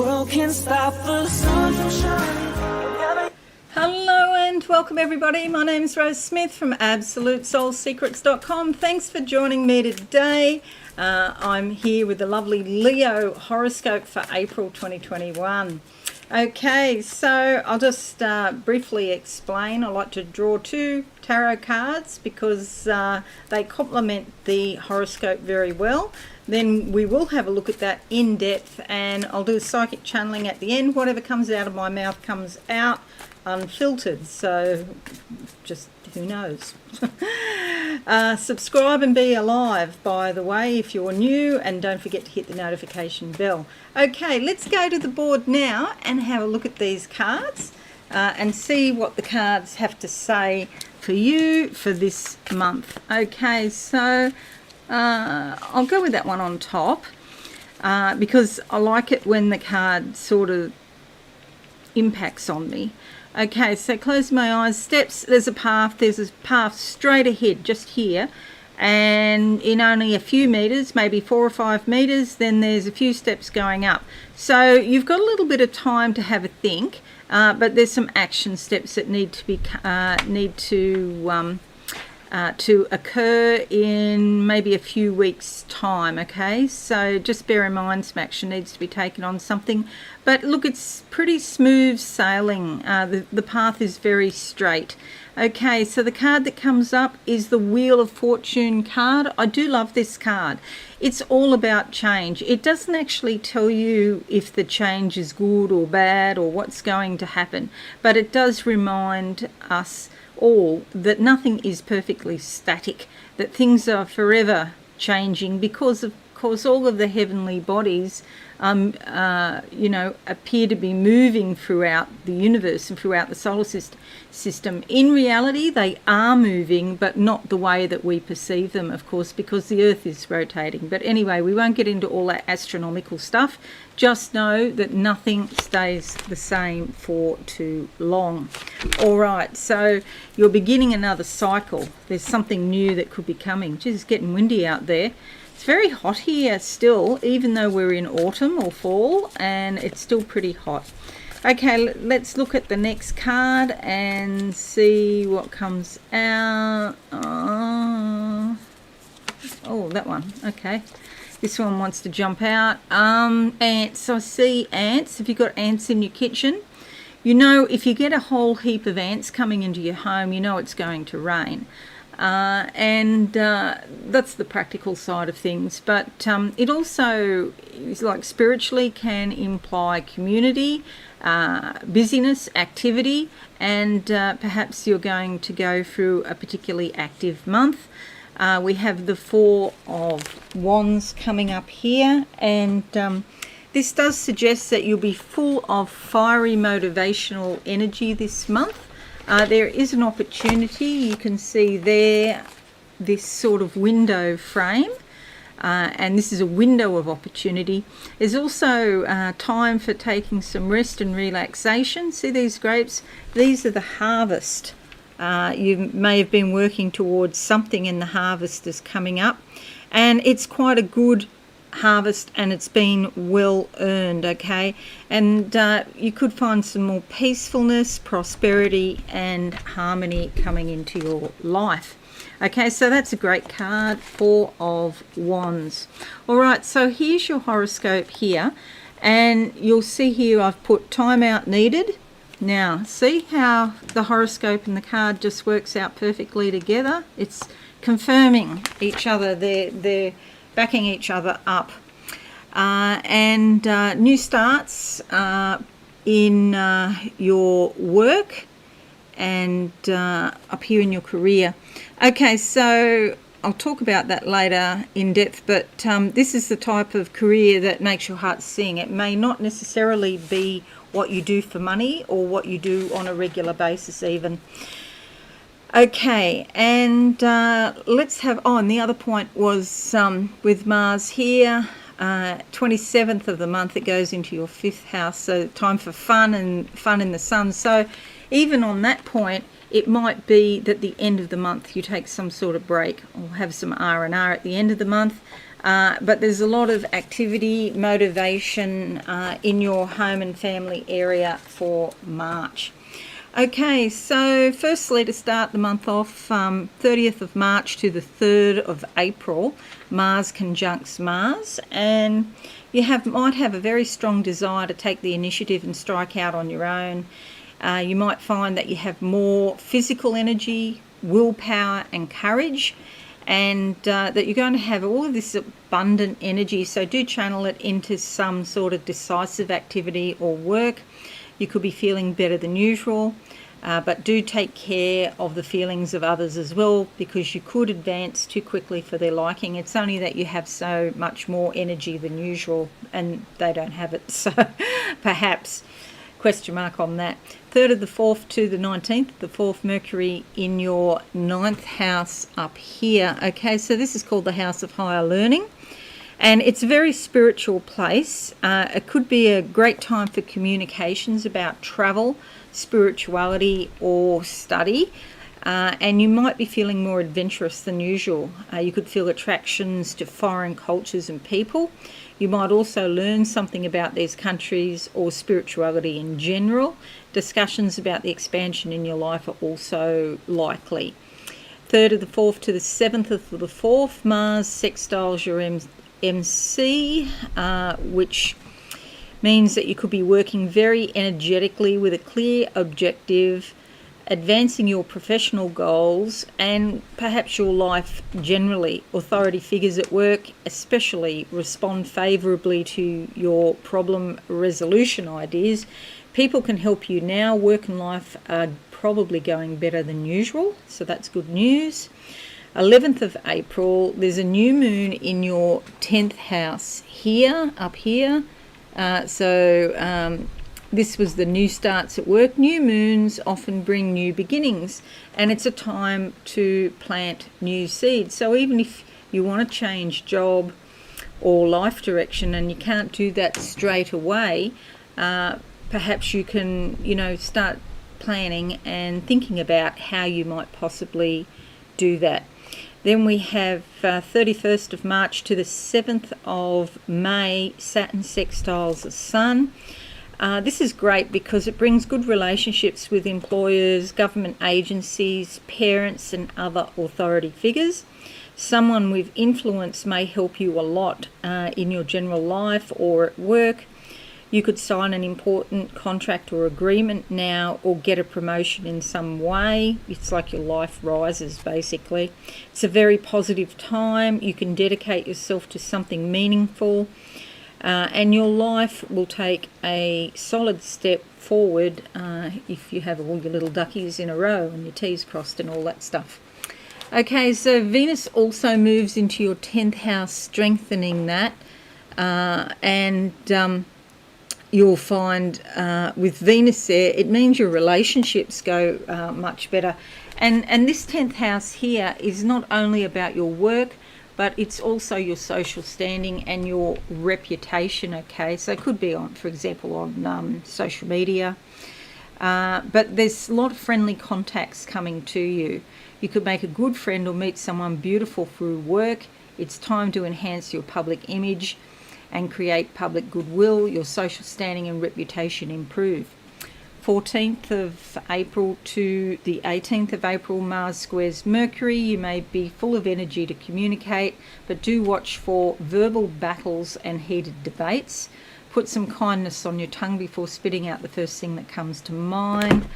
world can stop the sun from shining. Hello and welcome everybody. My name is Rose Smith from AbsoluteSoulSecrets.com. Thanks for joining me today. I'm here with the lovely Leo Horoscope for April 2021. Okay, so I'll just briefly explain. I like to draw two tarot cards because they complement the horoscope very well. Then we will have a look at that in depth, and I'll do psychic channeling at the end. Whatever comes out of my mouth comes out unfiltered, so just who knows. Subscribe and be alive, by the way, if you're new, and don't forget to hit the notification bell. Okay, let's go to the board now and have a look at these cards and see what the cards have to say for you for this month. Okay, so I'll go with that one on top because I like it when the card sort of impacts on me. Okay, so close my eyes. Steps, there's a path straight ahead, just here, and in only a few meters, maybe 4 or 5 meters, then there's a few steps going up. So you've got a little bit of time to have a think, but there's some action steps that need to occur in maybe a few weeks' time. Okay, so just bear in mind some action needs to be taken on something, but look, it's pretty smooth sailing. The path is very straight. Okay, so the card that comes up is the Wheel of Fortune card. I do love this card. It's all about change. It doesn't actually tell you if the change is good or bad or what's going to happen, but it does remind us all that nothing is perfectly static, that things are forever changing because of course all of the heavenly bodies appear to be moving throughout the universe and throughout the solar system. In reality, they are moving, but not the way that we perceive them, of course, because the Earth is rotating. But anyway, we won't get into all that astronomical stuff. Just know that nothing stays the same for too long. All right, so you're beginning another cycle. There's something new that could be coming. Geez, it's getting windy out there. It's very hot here still, even though we're in autumn or fall, and it's still pretty hot. Okay, let's look at the next card and see what comes out. Oh, that one. Okay. This one wants to jump out. Ants. I see ants. Have you got ants in your kitchen? You know, if you get a whole heap of ants coming into your home, you know it's going to rain. That's the practical side of things, but it also is like spiritually can imply community, busyness, activity, and perhaps you're going to go through a particularly active month. We have the Four of Wands coming up here, and this does suggest that you'll be full of fiery motivational energy this month. There is an opportunity. You can see there this sort of window frame, and this is a window of opportunity. There's also time for taking some rest and relaxation. See these grapes? These are the harvest. You may have been working towards something, and the harvest is coming up, and it's quite a good harvest, and it's been well earned. Okay, and you could find some more peacefulness, prosperity, and harmony coming into your life. Okay, so that's a great card, Four of Wands. All right, so here's your horoscope here, and you'll see here I've put time out needed. Now, see how the horoscope and the card just works out perfectly together? It's confirming each other. They're backing each other up. And new starts in your work and up here in your career. Okay, so I'll talk about that later in depth, but this is the type of career that makes your heart sing. It may not necessarily be what you do for money or what you do on a regular basis even. Okay, and let's have, and the other point was with Mars here, 27th of the month, it goes into your 5th house, so time for fun and fun in the sun. So even on that point, it might be that the end of the month you take some sort of break or have some R&R at the end of the month. But there's a lot of activity, motivation in your home and family area for March. Okay, so firstly, to start the month off, 30th of March to the 3rd of April, Mars conjuncts Mars, and you might have a very strong desire to take the initiative and strike out on your own. You might find that you have more physical energy, willpower and courage, and that you're going to have all of this abundant energy, so do channel it into some sort of decisive activity or work. You could be feeling better than usual, but do take care of the feelings of others as well, because you could advance too quickly for their liking. It's only that you have so much more energy than usual and they don't have it, so perhaps question mark on that. 3rd of the 4th to the 19th, the 4th Mercury in your 9th house up here. Okay, so this is called the House of Higher Learning. And it's a very spiritual place. It could be a great time for communications about travel, spirituality or study. And you might be feeling more adventurous than usual. You could feel attractions to foreign cultures and people. You might also learn something about these countries or spirituality in general. Discussions about the expansion in your life are also likely. 3rd of the 4th to the 7th of the 4th, Mars sextiles your MC, which means that you could be working very energetically with a clear objective, advancing your professional goals and perhaps your life generally. Authority figures at work especially respond favourably to your problem resolution ideas. People can help you now. Work and life are probably going better than usual, so that's good news. 11th of April, there's a new moon in your 10th house here, up here. This was the new starts at work. New moons often bring new beginnings, and it's a time to plant new seeds. So even if you want to change job or life direction and you can't do that straight away, perhaps you can, start planning and thinking about how you might possibly do that. Then we have 31st of March to the 7th of May, Saturn sextiles the Sun. This is great because it brings good relationships with employers, government agencies, parents and other authority figures. Someone with influence may help you a lot in your general life or at work. You could sign an important contract or agreement now or get a promotion in some way. It's like your life rises, basically. It's a very positive time. You can dedicate yourself to something meaningful. And your life will take a solid step forward if you have all your little duckies in a row and your T's crossed and all that stuff. Okay, so Venus also moves into your 10th house, strengthening that. You'll find with Venus there, it means your relationships go much better. And this 10th house here is not only about your work, but it's also your social standing and your reputation, okay? So it could be on, for example, on social media. But there's a lot of friendly contacts coming to you. You could make a good friend or meet someone beautiful through work. It's time to enhance your public image and create public goodwill. Your social standing and reputation improve. 14th of April to the 18th of April, Mars squares Mercury. You may be full of energy to communicate, but do watch for verbal battles and heated debates. Put some kindness on your tongue before spitting out the first thing that comes to mind.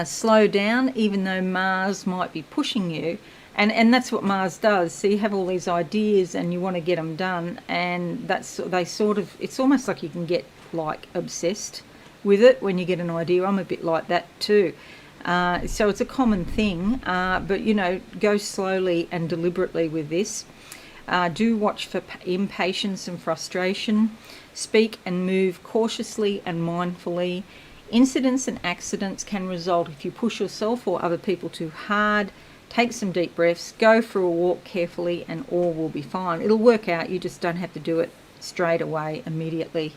Slow down, even though Mars might be pushing you. And that's what Mars does. So you have all these ideas and you want to get them done, and it's almost like you can get like obsessed with it when you get an idea. I'm a bit like that too. So it's a common thing, but go slowly and deliberately with this. Do watch for impatience and frustration. Speak and move cautiously and mindfully. Incidents and accidents can result if you push yourself or other people too hard. Take some deep breaths, go for a walk carefully, and all will be fine. It'll work out. You just don't have to do it straight away, immediately.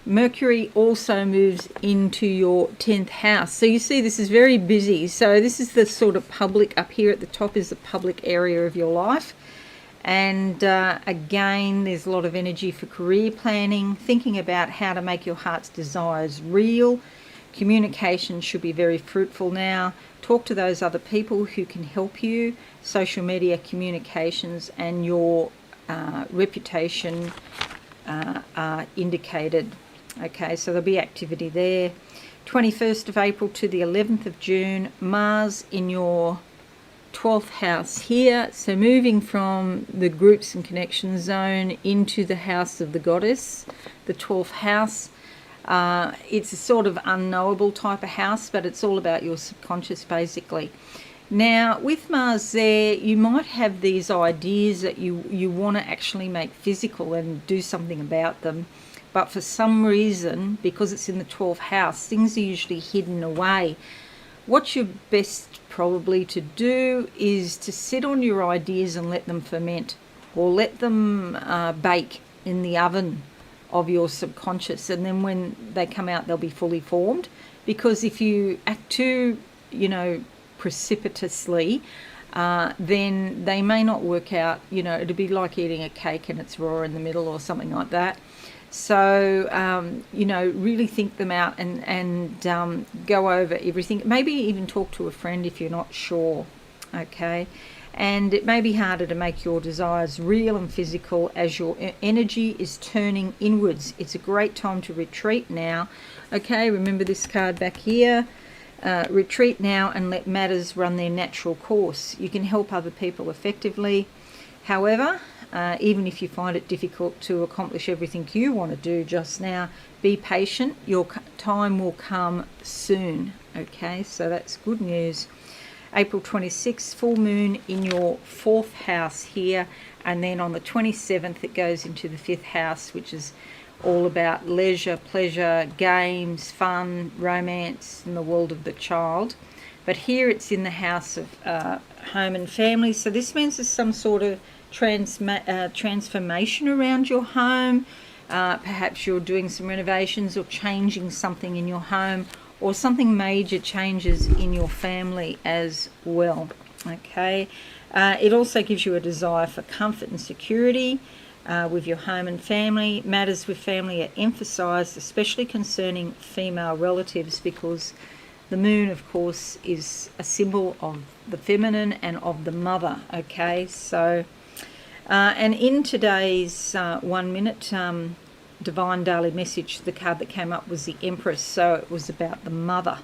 Mercury also moves into your 10th house. So you see this is very busy. So this is the sort of public, up here at the top is the public area of your life. And again, there's a lot of energy for career planning, thinking about how to make your heart's desires real. Communication should be very fruitful now. Talk to those other people who can help you. Social media communications and your reputation are indicated. Okay, so there'll be activity there. 21st of April to the 11th of June, Mars in your 12th house here. So moving from the groups and connections zone into the house of the goddess, the 12th house. It's a sort of unknowable type of house, but it's all about your subconscious basically. Now, with Mars there, you might have these ideas that you want to actually make physical and do something about them. But for some reason, because it's in the 12th house, things are usually hidden away. What you're best probably to do is to sit on your ideas and let them ferment, or let them bake in the oven of your subconscious. And then when they come out, they'll be fully formed. Because if you act too, precipitously, then they may not work out. It'd be like eating a cake and it's raw in the middle or something like that. So, really think them out and go over everything. Maybe even talk to a friend if you're not sure, okay? And it may be harder to make your desires real and physical as your energy is turning inwards. It's a great time to retreat now, okay? Remember this card back here. Retreat now and let matters run their natural course. You can help other people effectively. However, even if you find it difficult to accomplish everything you want to do just now, be patient. Your time will come soon. Okay, so that's good news. April 26th, full moon in your 4th house here. And then on the 27th, it goes into the 5th house, which is all about leisure, pleasure, games, fun, romance, in the world of the child. But here it's in the house of home and family. So this means there's some sort of transformation around your home. Perhaps you're doing some renovations or changing something in your home, or something major changes in your family as well. Okay. It also gives you a desire for comfort and security with your home and family. Matters with family are emphasized, especially concerning female relatives, because the moon, of course, is a symbol of the feminine and of the mother. Okay, so and in today's 1 minute divine daily message, the card that came up was the Empress, so it was about the mother.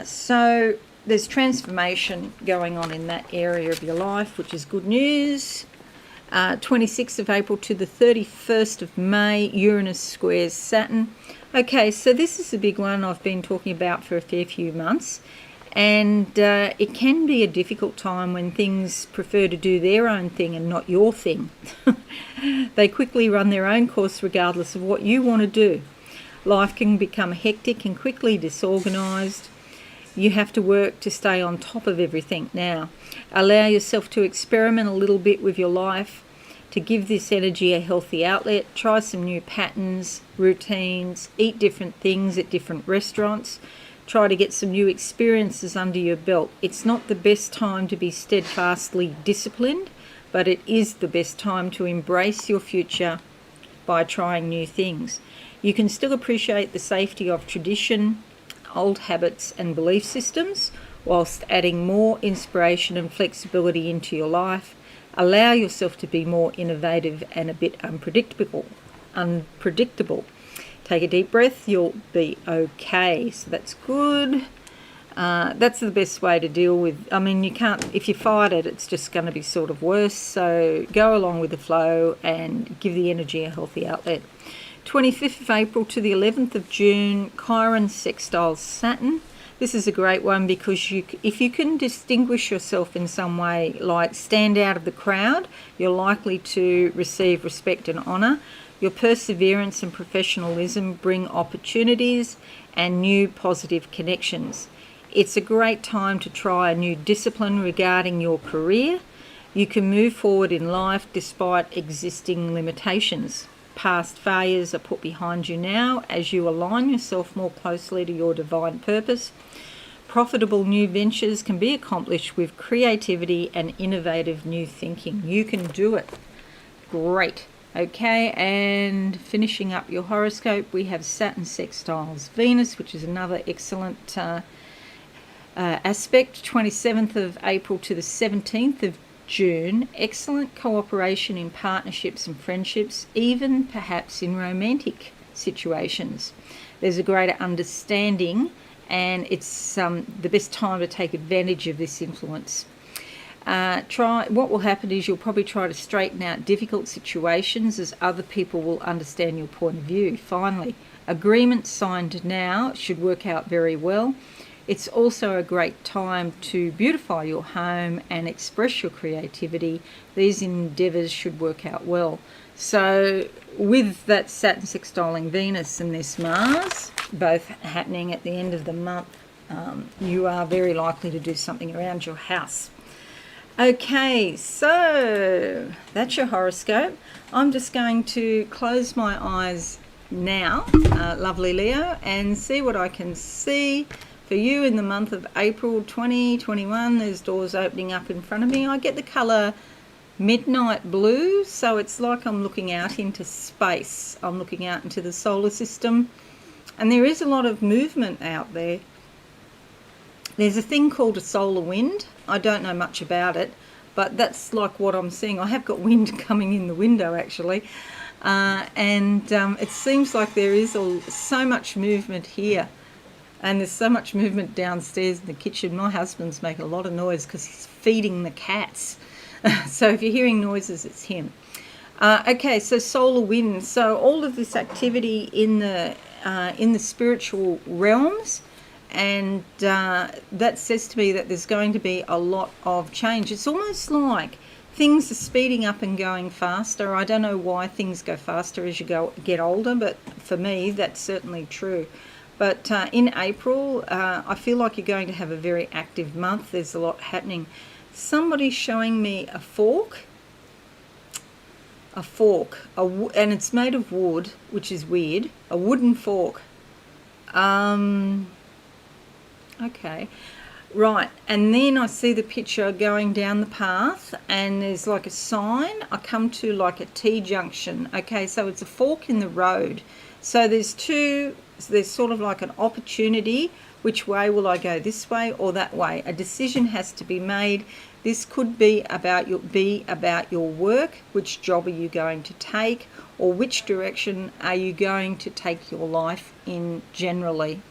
So there's transformation going on in that area of your life, which is good news. 26th of April to the 31st of May, Uranus squares Saturn. Okay, so this is a big one I've been talking about for a fair few months. And it can be a difficult time when things prefer to do their own thing and not your thing. They quickly run their own course regardless of what you want to do. Life can become hectic and quickly disorganised. You have to work to stay on top of everything now. Allow yourself to experiment a little bit with your life, to give this energy a healthy outlet. Try some new patterns, routines, eat different things at different restaurants. Try to get some new experiences under your belt. It's not the best time to be steadfastly disciplined, but it is the best time to embrace your future by trying new things. You can still appreciate the safety of tradition, old habits and belief systems, whilst adding more inspiration and flexibility into your life. Allow yourself to be more innovative and a bit unpredictable. Take a deep breath, you'll be okay. So that's good. That's the best way to deal with. You can't, if you fight it, it's just going to be sort of worse. So go along with the flow and give the energy a healthy outlet. 25th of April to the 11th of June, Chiron sextiles Saturn. This is a great one because if you can distinguish yourself in some way, like stand out of the crowd, you're likely to receive respect and honour. Your perseverance and professionalism bring opportunities and new positive connections. It's a great time to try a new discipline regarding your career. You can move forward in life despite existing limitations. Past failures are put behind you now as you align yourself more closely to your divine purpose. Profitable new ventures can be accomplished with creativity and innovative new thinking. You can do it. Great. Okay, and finishing up your horoscope, we have Saturn sextiles Venus, which is another excellent aspect, 27th of April to the 17th of June. Excellent cooperation in partnerships and friendships, even perhaps in romantic situations. There's a greater understanding, and it's the best time to take advantage of this influence. What will happen is you'll probably try to straighten out difficult situations as other people will understand your point of view. Finally, agreements signed now should work out very well. It's also a great time to beautify your home and express your creativity. These endeavours should work out well. So with that Saturn sextiling Venus and this Mars, both happening at the end of the month, you are very likely to do something around your house. Okay, so that's your horoscope. I'm just going to close my eyes now, lovely Leo, and see what I can see for you in the month of April 2021. There's doors opening up in front of me. I get the colour midnight blue, so it's like I'm looking out into space. I'm looking out into the solar system, and there is a lot of movement out there. There's a thing called a solar wind. I don't know much about it, but that's like what I'm seeing. I have got wind coming in the window actually, and it seems like there is so much movement here, and there's so much movement downstairs in the kitchen. My husband's making a lot of noise because he's feeding the cats. So if you're hearing noises, it's him. Okay, so solar wind. So all of this activity in the spiritual realms, and that says to me that there's going to be a lot of change. It's almost like things are speeding up and going faster. I don't know why things go faster as you get older, but for me, that's certainly true. But in April, I feel like you're going to have a very active month. There's a lot happening. Somebody's showing me a fork, and it's made of wood, which is weird, a wooden fork. Okay, right, and then I see the picture going down the path, and there's like a sign. I come to like a T-junction. Okay, so it's a fork in the road. So there's sort of like an opportunity. Which way will I go, this way or that way? A decision has to be made. This could be about your work. Which job are you going to take, or which direction are you going to take your life in generally?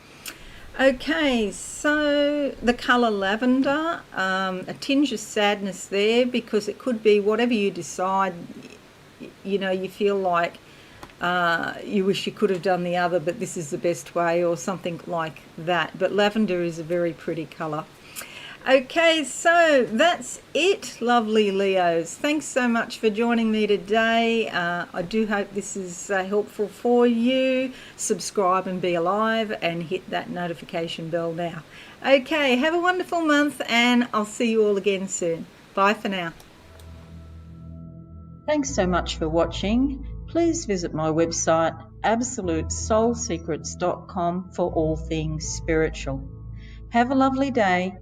Okay, so the colour lavender, a tinge of sadness there, because it could be whatever you decide, you know, you feel like you wish you could have done the other, but this is the best way, or something like that. But lavender is a very pretty colour. Okay, so that's it, lovely Leos. Thanks so much for joining me today. I do hope this is helpful for you. Subscribe and be alive, and hit that notification bell now. Okay, have a wonderful month, and I'll see you all again soon. Bye for now. Thanks so much for watching. Please visit my website absolutesoulsecrets.com for all things spiritual. Have a lovely day.